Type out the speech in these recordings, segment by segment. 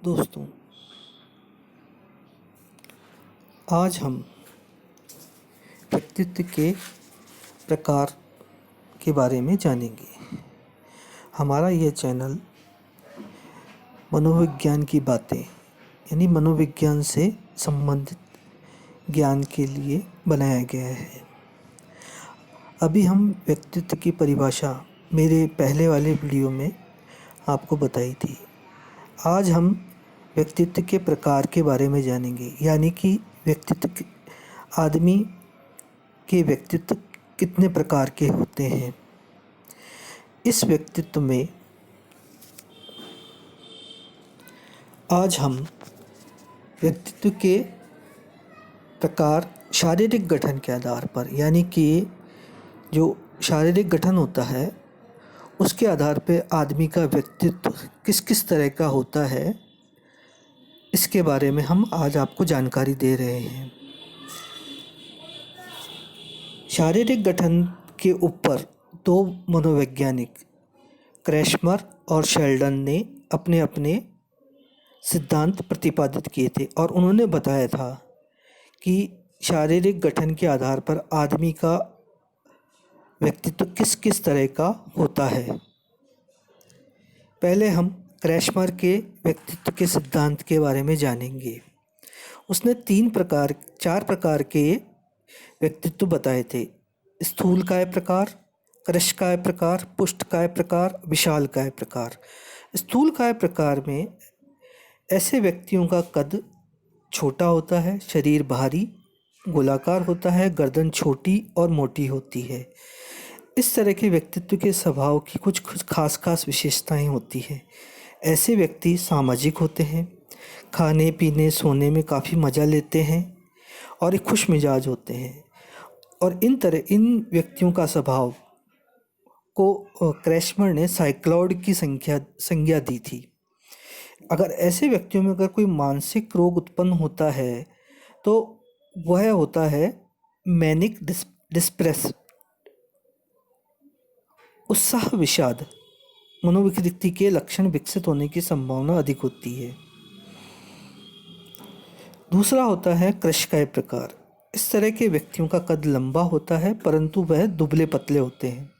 दोस्तों, आज हम व्यक्तित्व के प्रकार के बारे में जानेंगे। हमारा यह चैनल मनोविज्ञान की बातें यानी मनोविज्ञान से संबंधित ज्ञान के लिए बनाया गया है। अभी हम व्यक्तित्व की परिभाषा मेरे पहले वाले वीडियो में आपको बताई थी। आज हम व्यक्तित्व के प्रकार के बारे में जानेंगे, यानी कि आदमी के व्यक्तित्व कितने प्रकार के होते हैं। इस व्यक्तित्व में आज हम व्यक्तित्व के प्रकार शारीरिक गठन के आधार पर, यानी कि जो शारीरिक गठन होता है उसके आधार पर आदमी का व्यक्तित्व किस किस तरह का होता है, इसके बारे में हम आज आपको जानकारी दे रहे हैं। शारीरिक गठन के ऊपर दो मनोवैज्ञानिक क्रैशमर और शेल्डन ने अपने अपने सिद्धांत प्रतिपादित किए थे और उन्होंने बताया था कि शारीरिक गठन के आधार पर आदमी का व्यक्तित्व किस किस तरह का होता है। पहले हम क्रैशमर के व्यक्तित्व के सिद्धांत के बारे में जानेंगे। उसने चार प्रकार के व्यक्तित्व बताए थे: स्थूलकाय प्रकार, कृशकाय प्रकार, पुष्टकाय प्रकार, विशालकाय प्रकार। स्थूलकाय प्रकार में ऐसे व्यक्तियों का कद छोटा होता है, शरीर भारी गोलाकार होता है, गर्दन छोटी और मोटी होती है। इस तरह के व्यक्तित्व के स्वभाव की कुछ खास विशेषताएं होती हैं। ऐसे व्यक्ति सामाजिक होते हैं, खाने पीने सोने में काफ़ी मज़ा लेते हैं और एक खुश मिजाज होते हैं। और इन व्यक्तियों का स्वभाव को क्रैशमर ने साइक्लॉइड की संज्ञा दी थी। अगर ऐसे व्यक्तियों में अगर कोई मानसिक रोग उत्पन्न होता है तो वह होता है मैनिक डिप्रेस। उत्साह विषाद मनोविकृति के लक्षण विकसित होने की संभावना अधिक होती है। दूसरा होता है कृशकाय प्रकार। इस तरह के व्यक्तियों का कद लंबा होता है परंतु वह दुबले पतले होते हैं।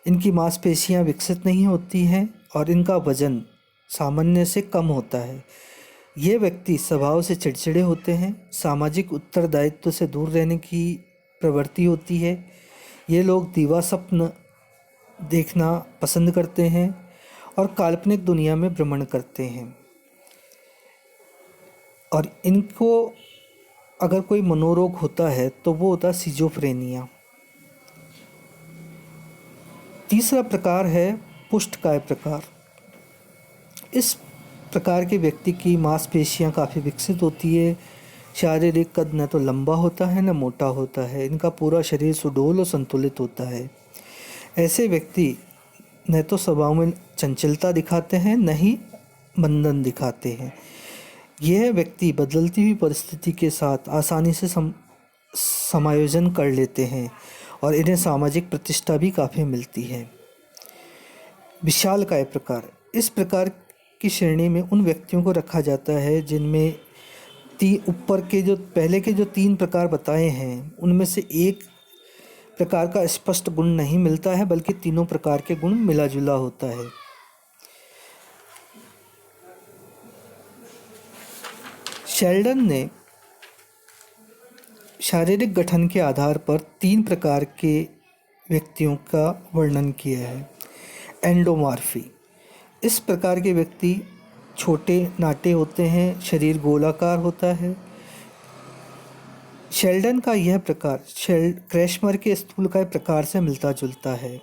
इनकी मांसपेशियां विकसित नहीं होती हैं और इनका वजन सामान्य से कम होता है। ये व्यक्ति स्वभाव से चिड़चिड़े होते हैं, सामाजिक उत्तरदायित्व से दूर रहने की प्रवृत्ति होती है। ये लोग दीवा स्वप्न देखना पसंद करते हैं और काल्पनिक दुनिया में भ्रमण करते हैं। और इनको अगर कोई मनोरोग होता है तो वो होता है सिजोफ्रेनिया। तीसरा प्रकार है पुष्टकाय प्रकार। इस प्रकार के व्यक्ति की मांसपेशियां काफ़ी विकसित होती है। शारीरिक कद न तो लंबा होता है न मोटा होता है। इनका पूरा शरीर सुडौल और संतुलित होता है। ऐसे व्यक्ति न तो स्वभाव में चंचलता दिखाते हैं न ही बंधन दिखाते हैं। यह व्यक्ति बदलती हुई परिस्थिति के साथ आसानी से समायोजन कर लेते हैं और इन्हें सामाजिक प्रतिष्ठा भी काफ़ी मिलती है। विशालकाय प्रकार। इस प्रकार की श्रेणी में उन व्यक्तियों को रखा जाता है जिनमें ऊपर के जो पहले के जो 3 प्रकार बताए हैं उनमें से एक प्रकार का स्पष्ट गुण नहीं मिलता है, बल्कि तीनों प्रकार के गुण मिला जुला होता है। शेल्डन ने शारीरिक गठन के आधार पर 3 प्रकार के व्यक्तियों का वर्णन किया है। एंडोमॉर्फी। इस प्रकार के व्यक्ति छोटे नाटे होते हैं, शरीर गोलाकार होता है। शेल्डन का यह प्रकार क्रैशमर के स्थूलकाय प्रकार से मिलता जुलता है।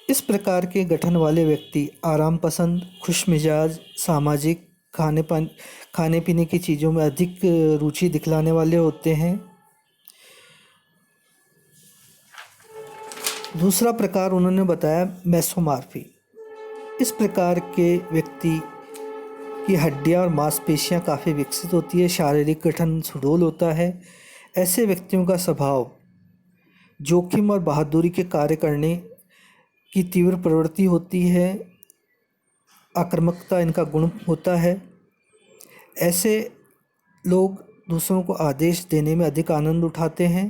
इस प्रकार के गठन वाले व्यक्ति आराम पसंद, खुश मिजाज, सामाजिक, खाने पीने की चीज़ों में अधिक रुचि दिखलाने वाले होते हैं। दूसरा प्रकार उन्होंने बताया मेसोमॉर्फी। इस प्रकार के व्यक्ति की हड्डियां और मांसपेशियां काफ़ी विकसित होती है, शारीरिक गठन सुडौल होता है। ऐसे व्यक्तियों का स्वभाव जोखिम और बहादुरी के कार्य करने की तीव्र प्रवृत्ति होती है। आक्रामकता इनका गुण होता है। ऐसे लोग दूसरों को आदेश देने में अधिक आनंद उठाते हैं।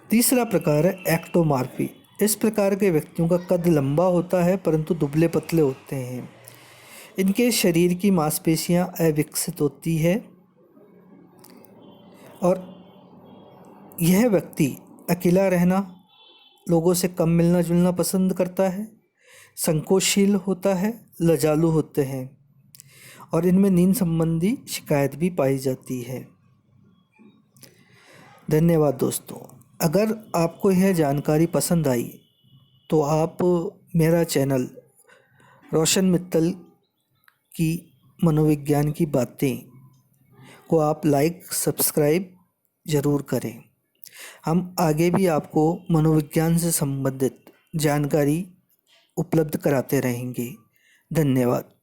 तीसरा प्रकार है एक्टोमार्फी। इस प्रकार के व्यक्तियों का कद लंबा होता है परंतु दुबले पतले होते हैं। इनके शरीर की मांसपेशियां अविकसित होती है और यह व्यक्ति अकेला रहना, लोगों से कम मिलना जुलना पसंद करता है, संकोचशील होता है, लजालू होते हैं और इनमें नींद संबंधी शिकायत भी पाई जाती है। धन्यवाद दोस्तों। अगर आपको यह जानकारी पसंद आई तो आप मेरा चैनल रोशन मित्तल की मनोविज्ञान की बातें को आप लाइक सब्सक्राइब ज़रूर करें। हम आगे भी आपको मनोविज्ञान से संबंधित जानकारी उपलब्ध कराते रहेंगे। धन्यवाद।